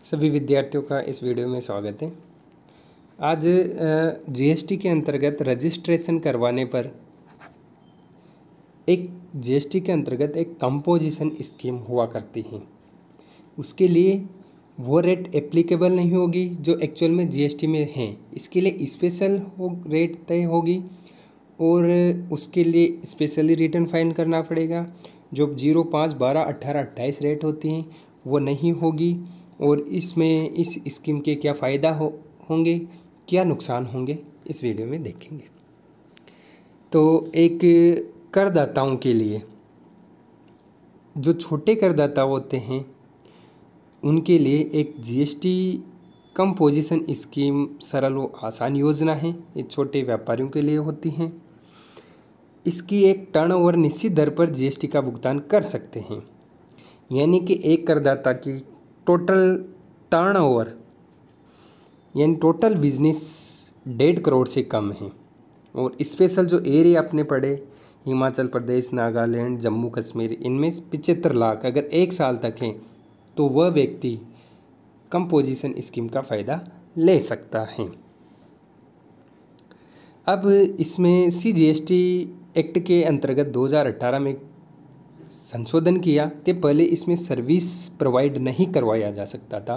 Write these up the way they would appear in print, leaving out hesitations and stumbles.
सभी विद्यार्थियों का इस वीडियो में स्वागत है। आज जीएसटी के अंतर्गत रजिस्ट्रेशन करवाने पर एक कंपोजिशन स्कीम हुआ करती है। उसके लिए वो रेट एप्लीकेबल नहीं होगी जो एक्चुअल में जीएसटी में है। इसके लिए स्पेशल रेट तय होगी और उसके लिए स्पेशली रिटर्न फाइल करना पड़ेगा। जो 0, 5, 12, 18, 28 रेट होती हैं वो नहीं होगी। और इसमें इस स्कीम के क्या फ़ायदा होंगे, क्या नुकसान होंगे, इस वीडियो में देखेंगे। तो एक करदाताओं के लिए, जो छोटे करदाता होते हैं उनके लिए एक जीएसटी कंपोजिशन स्कीम सरल व आसान योजना है। ये छोटे व्यापारियों के लिए होती हैं। इसकी एक टर्नओवर निश्चित दर पर जीएसटी का भुगतान कर सकते हैं। यानी कि एक करदाता की टोटल टर्नओवर यानी टोटल बिजनेस 1.5 करोड़ से कम है। और स्पेशल जो एरिया अपने पड़े, हिमाचल प्रदेश, नागालैंड, जम्मू कश्मीर, इनमें 75 लाख अगर 1 साल तक हैं तो वह व्यक्ति कंपोजिशन स्कीम का फ़ायदा ले सकता है। अब इसमें सीजीएसटी एक्ट के अंतर्गत 2018 में संशोधन किया कि पहले इसमें सर्विस प्रोवाइड नहीं करवाया जा सकता था।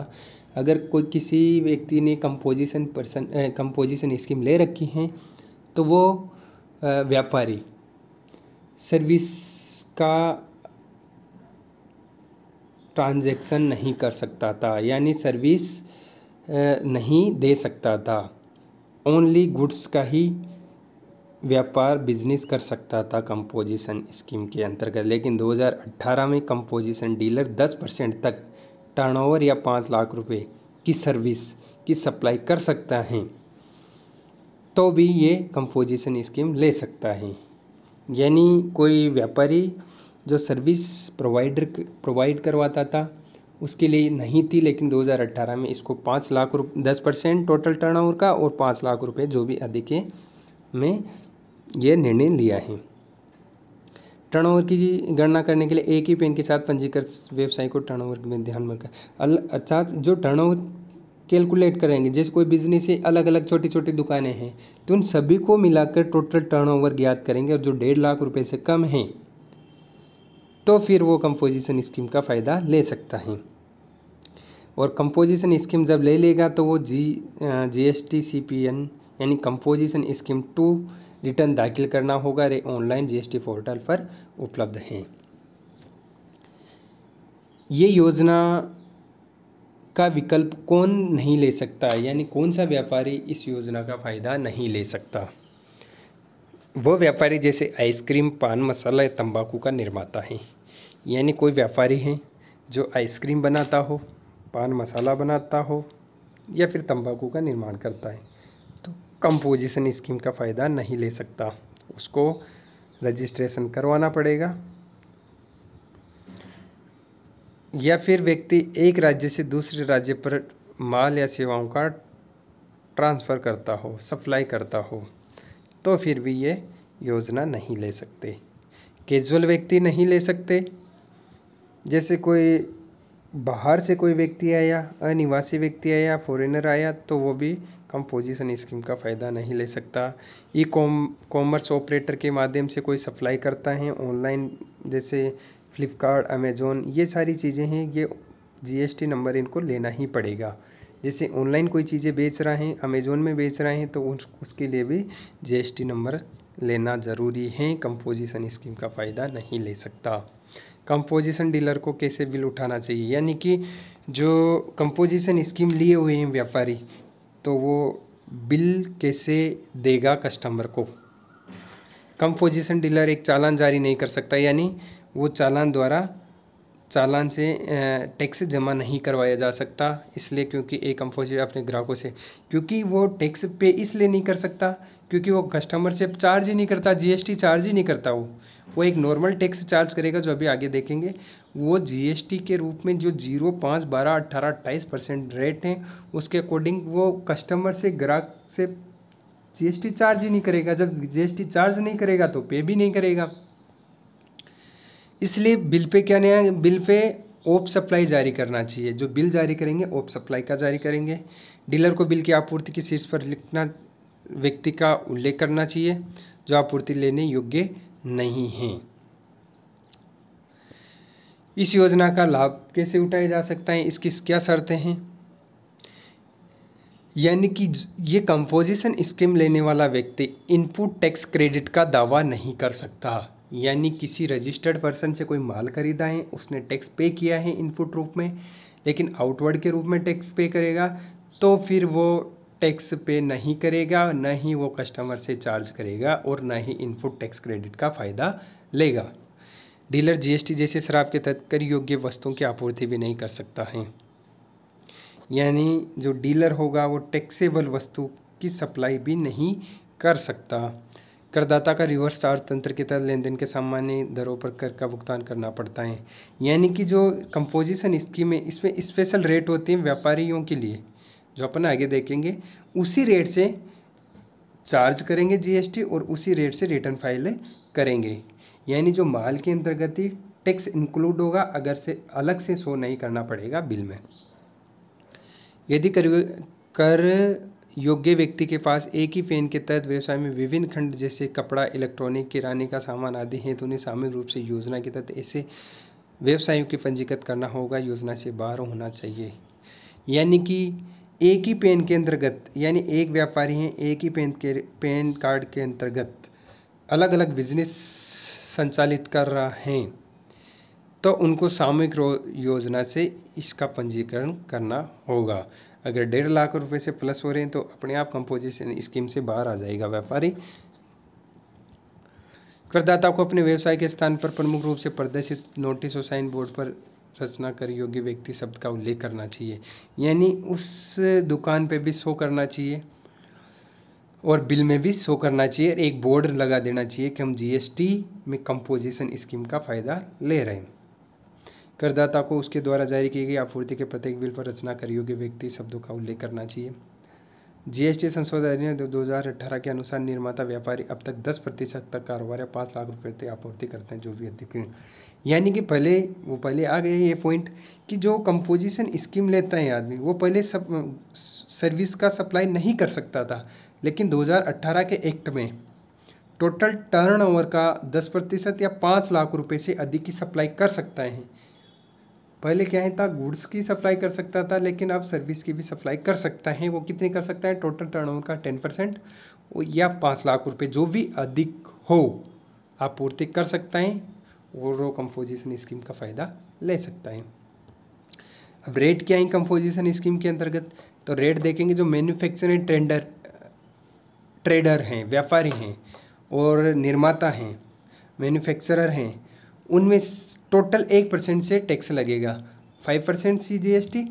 अगर कोई किसी व्यक्ति ने कंपोजिशन स्कीम ले रखी है तो वो व्यापारी सर्विस का ट्रांजैक्शन नहीं कर सकता था, यानी सर्विस नहीं दे सकता था। ओनली गुड्स का ही व्यापार बिजनेस कर सकता था कंपोजिशन स्कीम के अंतर्गत। लेकिन 2018 में कंपोजिशन डीलर 10% तक टर्नओवर या 5 लाख रुपए की सर्विस की सप्लाई कर सकता है तो भी ये कंपोजिशन स्कीम ले सकता है। यानी कोई व्यापारी जो सर्विस प्रोवाइड करवाता था उसके लिए नहीं थी, लेकिन 2018 में इसको 5 लाख रुपये 10% टोटल टर्नओवर का और 5 लाख रुपए जो भी अधिक है में ये निर्णय लिया है। टर्नओवर की गणना करने के लिए एक ही पेन के साथ पंजीकृत व्यवसाय को टर्नओवर में ध्यान में अच्छा जो टर्नओवर कैलकुलेट करेंगे, जैसे कोई बिजनेस से अलग अलग छोटी छोटी दुकानें हैं तो उन सभी को मिलाकर टोटल टर्नओवर ज्ञात करेंगे और जो 1.5 लाख रुपए से कम है तो फिर वो कंपोजिशन स्कीम का फ़ायदा ले सकता है। और कंपोजिशन स्कीम जब ले लेगा तो वो जीएसटी CPN यानी कंपोजिशन स्कीम 2 रिटर्न दाखिल करना होगा। ऑनलाइन जीएसटी पोर्टल पर उपलब्ध है। ये योजना का विकल्प कौन नहीं ले सकता, यानी कौन सा व्यापारी इस योजना का फ़ायदा नहीं ले सकता? वो व्यापारी जैसे आइसक्रीम, पान मसाला या तंबाकू का निर्माता है। यानी कोई व्यापारी है जो आइसक्रीम बनाता हो, पान मसाला बनाता हो या फिर तंबाकू का निर्माण करता है तो कंपोजिशन स्कीम का फ़ायदा नहीं ले सकता। उसको रजिस्ट्रेशन करवाना पड़ेगा। या फिर व्यक्ति एक राज्य से दूसरे राज्य पर माल या सेवाओं का ट्रांसफ़र करता हो, सप्लाई करता हो तो फिर भी ये योजना नहीं ले सकते। कैजुअल व्यक्ति नहीं ले सकते। जैसे कोई बाहर से कोई व्यक्ति आया, अनिवासी व्यक्ति आया, फॉरेनर आया तो वो भी कंपोजिशन स्कीम का फ़ायदा नहीं ले सकता। कॉमर्स ऑपरेटर के माध्यम से कोई सप्लाई करता है ऑनलाइन, जैसे फ्लिपकार्ट, अमेज़ोन, ये सारी चीज़ें हैं, ये जीएसटी नंबर इनको लेना ही पड़ेगा। जैसे ऑनलाइन कोई चीज़ें बेच रहे हैं, अमेज़ोन में बेच रहे हैं तो उसके लिए भी जीएसटी नंबर लेना ज़रूरी है। कंपोजिशन स्कीम का फ़ायदा नहीं ले सकता। कंपोजिशन डीलर को कैसे बिल उठाना चाहिए, यानी कि जो कंपोजिशन स्कीम लिए हुए हैं व्यापारी तो वो बिल कैसे देगा कस्टमर को? कंपोजिशन डीलर एक चालान जारी नहीं कर सकता, यानी वो चालान से टैक्स जमा नहीं करवाया जा सकता। इसलिए क्योंकि एक कंपोजिटर अपने ग्राहकों से, क्योंकि वो टैक्स पे इसलिए नहीं कर सकता क्योंकि वो कस्टमर से चार्ज ही नहीं करता, जीएसटी चार्ज ही नहीं करता। वो एक नॉर्मल टैक्स चार्ज करेगा जो अभी आगे देखेंगे। वो जीएसटी के रूप में जो 0, 5, 12, 18, 28% रेट हैं उसके अकॉर्डिंग वो कस्टमर से, ग्राहक से जीएसटी चार्ज ही नहीं करेगा। जब जीएसटी चार्ज नहीं करेगा तो पे भी नहीं करेगा। इसलिए बिल पे क्या नहीं, बिल पे ओप सप्लाई जारी करना चाहिए। जो बिल जारी करेंगे ओप सप्लाई का जारी करेंगे। डीलर को बिल की आपूर्ति की शीर्ष पर लिखना व्यक्ति का उल्लेख करना चाहिए जो आपूर्ति लेने योग्य नहीं है। इस योजना का लाभ कैसे उठाया जा सकता है, इसकी क्या शर्तें हैं? यानी कि ये कंपोजिशन स्कीम लेने वाला व्यक्ति इनपुट टैक्स क्रेडिट का दावा नहीं कर सकता। यानी किसी रजिस्टर्ड पर्सन से कोई माल खरीदा है, उसने टैक्स पे किया है इनपुट रूप में, लेकिन आउटवर्ड के रूप में टैक्स पे करेगा, तो फिर वो टैक्स पे नहीं करेगा, न ही वो कस्टमर से चार्ज करेगा और न ही इनपुट टैक्स क्रेडिट का फ़ायदा लेगा। डीलर जीएसटी जैसे शराब के तहत कर योग्य वस्तुओं की आपूर्ति भी नहीं कर सकता है। यानी जो डीलर होगा वो टैक्सेबल वस्तु की सप्लाई भी नहीं कर सकता। करदाता का रिवर्स चार्ज तंत्र के तहत लेन देन के सामान्य दरों पर कर का भुगतान करना पड़ता है। यानी कि जो कंपोजिशन स्कीम है इसमें स्पेशल रेट होते हैं व्यापारियों के लिए, जो अपन आगे देखेंगे। उसी रेट से चार्ज करेंगे जीएसटी और उसी रेट से रिटर्न फाइल करेंगे। यानी जो माल के अंतर्गत ही टैक्स इंक्लूड होगा, अगर से अलग से शो नहीं करना पड़ेगा बिल में। यदि कर योग्य व्यक्ति के पास एक ही पेन के तहत व्यवसाय में विभिन्न खंड जैसे कपड़ा, इलेक्ट्रॉनिक, किराने का सामान आदि हैं तो उन्हें सामूहिक रूप से योजना के तहत ऐसे व्यवसायों की पंजीकृत करना होगा, योजना से बाहर होना चाहिए। यानी कि एक ही पेन के अंतर्गत, यानी एक व्यापारी हैं एक ही पेन कार्ड के अंतर्गत अलग अलग बिजनेस संचालित कर रहा हैं तो उनको सामूहिक योजना से इसका पंजीकरण करना होगा। अगर 1.5 लाख रुपए से प्लस हो रहे हैं तो अपने आप कंपोजिशन स्कीम से बाहर आ जाएगा व्यापारी। करदाता को अपने व्यवसाय के स्थान पर प्रमुख रूप से प्रदर्शित नोटिस और साइन बोर्ड पर रचना कर योग्य व्यक्ति शब्द का उल्लेख करना चाहिए। यानी उस दुकान पे भी शो करना चाहिए और बिल में भी शो करना चाहिए। एक बोर्ड लगा देना चाहिए कि हम जीएसटी में कंपोजिशन स्कीम का फ़ायदा ले रहे हैं। करदाता को उसके द्वारा जारी की गई आपूर्ति के प्रत्येक बिल पर रचना कर योग्य व्यक्ति शब्दों का उल्लेख करना चाहिए। जीएसटी संशोधन अधिनियम 2018 के अनुसार निर्माता व्यापारी अब तक 10% तक कारोबार या 5 लाख रुपये तक आपूर्ति करते हैं, जो भी अधिक। यानी कि पहले आ गए ये पॉइंट कि जो कंपोजिशन स्कीम लेता है आदमी वो पहले सब सर्विस का सप्लाई नहीं कर सकता था, लेकिन 2018 के एक्ट में टोटल टर्नओवर का 10% या 5 लाख रुपए से अधिक की सप्लाई कर सकता है। पहले क्या है था, गुड्स की सप्लाई कर सकता था, लेकिन अब सर्विस की भी सप्लाई कर सकता है। वो कितने कर सकता है? टोटल टर्नओवर का 10% या 5 लाख रुपए, जो भी अधिक हो आपूर्ति कर सकता है और वो कंपोजिशन स्कीम का फ़ायदा ले सकता है। अब रेट क्या है कंपोजिशन स्कीम के अंतर्गत? तो रेट देखेंगे जो मैन्युफैक्चरिंग ट्रेडर हैं, व्यापारी हैं और निर्माता हैं, मैन्युफैक्चरर हैं, उनमें टोटल 1% से टैक्स लगेगा। 5% CGST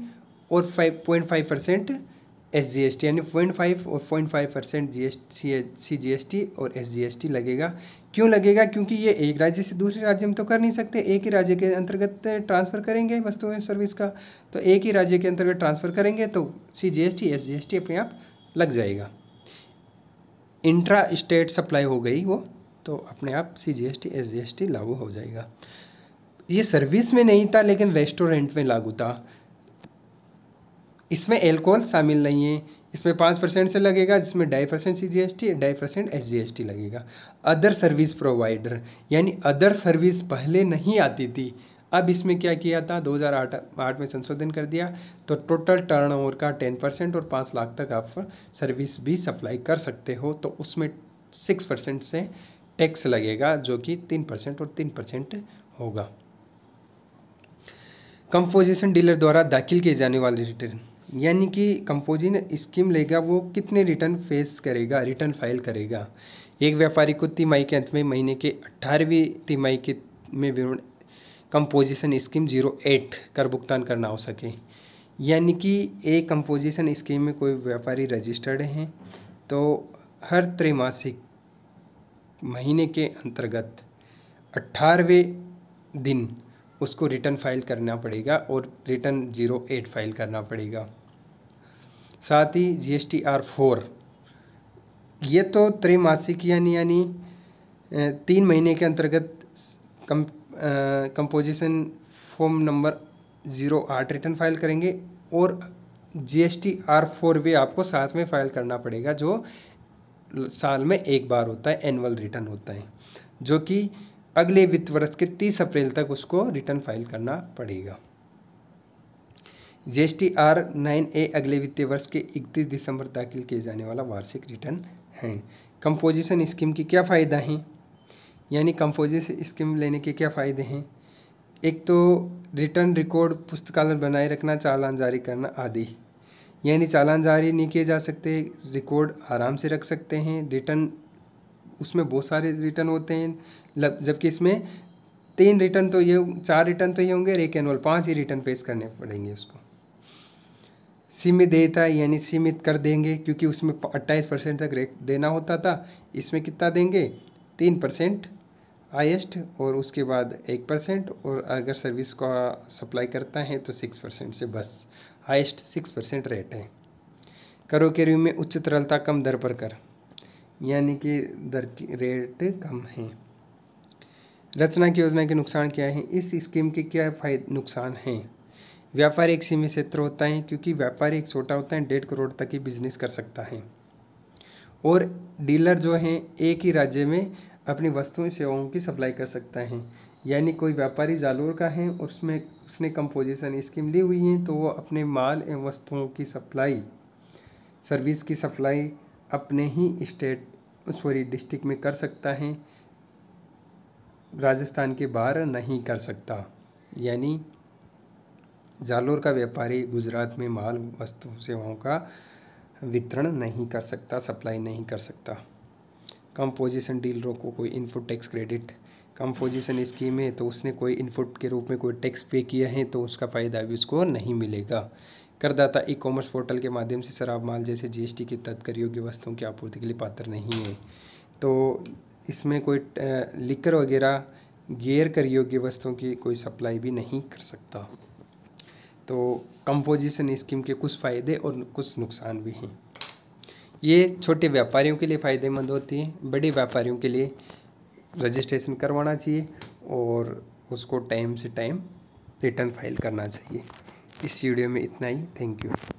और 5.5% SGST, यानी 0.5 और 0.5% CGST और SGST लगेगा। क्यों लगेगा? क्योंकि ये एक राज्य से दूसरे राज्य में तो कर नहीं सकते, एक ही राज्य के अंतर्गत ट्रांसफ़र करेंगे वस्तु एवं सर्विस का, तो एक ही राज्य के अंतर्गत ट्रांसफ़र करेंगे तो CGST SGST अपने आप लग जाएगा। इंट्रा स्टेट सप्लाई हो गई वो, तो अपने आप CGST SGST लागू हो जाएगा। ये सर्विस में नहीं था लेकिन रेस्टोरेंट में लागू था। इसमें एल्कोहल शामिल नहीं है, इसमें 5% से लगेगा, जिसमें 2.5% CGST 2.5% SGST लगेगा। अदर सर्विस प्रोवाइडर, यानी अदर सर्विस पहले नहीं आती थी, अब इसमें क्या किया था, 2008 में संशोधन कर दिया, तो टोटल टर्नओवर का 10% और 5 लाख तक आप सर्विस भी सप्लाई कर सकते हो, तो उसमें 6% से टैक्स लगेगा, जो कि 3% और 3% होगा। कंपोजिशन डीलर द्वारा दाखिल किए जाने वाले रिटर्न, यानी कि कंपोजिशन स्कीम लेगा वो कितने रिटर्न फेस करेगा, रिटर्न फाइल करेगा। एक व्यापारी को तिमाही के अंत में महीने के 18वीं तिमाही के में कंपोजिशन स्कीम 08 कर भुगतान करना हो सके। यानी कि एक कंपोजिशन स्कीम में कोई व्यापारी रजिस्टर्ड हैं तो हर त्रैमासिक महीने के अंतर्गत 18वें दिन उसको रिटर्न फाइल करना पड़ेगा और रिटर्न 08 फाइल करना पड़ेगा। साथ ही GSTR 4 ये तो त्रैमासिक यानी 3 महीने के अंतर्गत composition form number 08 return file करेंगे और GST R4 भी आपको साथ में फाइल करना पड़ेगा, जो साल में एक बार होता है, एनुअल रिटर्न होता है, जो कि अगले वित्त वर्ष के 30 अप्रैल तक उसको रिटर्न फाइल करना पड़ेगा। GST R9A अगले वित्तीय वर्ष के 31 दिसंबर दाखिल किए जाने वाला वार्षिक रिटर्न है। कंपोजिशन स्कीम की क्या फ़ायदा हैं, यानी कंपोजिशन स्कीम लेने के क्या फ़ायदे हैं? एक तो रिटर्न रिकॉर्ड पुस्तकालय बनाए रखना, चालान जारी करना आदि, यानी चालान जारी नहीं किए जा सकते, रिकॉर्ड आराम से रख सकते हैं। रिटर्न, उसमें बहुत सारे रिटर्न होते हैं, जबकि इसमें 4 रिटर्न तो ये होंगे और एक एनुअल, 5 ही रिटर्न पेश करने पड़ेंगे उसको। सीमित देयता, यानी सीमित कर देंगे, क्योंकि उसमें 28% तक रेट देना होता था, इसमें कितना देंगे 3% हाईएस्ट, और उसके बाद 1%, और अगर सर्विस का सप्लाई करता है तो 6% से बस, हाईएस्ट 6% रेट है। करों के रूप में उच्च तरलता कम दर पर कर, यानी कि दर की रेट कम है। रचना की योजना के नुकसान क्या है? इस स्कीम के क्या नुकसान हैं? व्यापार एक सीमित क्षेत्र होता है, क्योंकि व्यापार एक छोटा होता है, 1.5 करोड़ तक ही बिजनेस कर सकता है, और डीलर जो हैं एक ही राज्य में अपनी वस्तुएं सेवाओं की सप्लाई कर सकता है। यानी कोई व्यापारी जालोर का है और उसने कंपोजिशन स्कीम ली हुई है, तो वो अपने माल एवं वस्तुओं की सप्लाई, सर्विस की सप्लाई अपने ही डिस्ट्रिक्ट में कर सकता है, राजस्थान के बाहर नहीं कर सकता। यानी जालोर का व्यापारी गुजरात में माल वस्तु सेवाओं का वितरण नहीं कर सकता, सप्लाई नहीं कर सकता। कंपोजिशन डीलरों को कोई input tax credit, composition scheme है तो उसने कोई इनपुट के रूप में कोई टैक्स पे किया है तो उसका फ़ायदा भी उसको नहीं मिलेगा। करदाता ई कॉमर्स पोर्टल के माध्यम से शराब माल जैसे GST के तहत कर योग्य वस्तुओं की आपूर्ति के लिए पात्र नहीं है। तो इसमें कोई लिकर वगैरह गैर कर योग्य वस्तुओं की कोई सप्लाई भी नहीं कर सकता। तो कंपोजिशन स्कीम के कुछ फ़ायदे और कुछ नुकसान भी हैं। ये छोटे व्यापारियों के लिए फ़ायदेमंद होती है, बड़े व्यापारियों के लिए रजिस्ट्रेशन करवाना चाहिए और उसको टाइम से टाइम रिटर्न फाइल करना चाहिए। इस वीडियो में इतना ही। Thank you.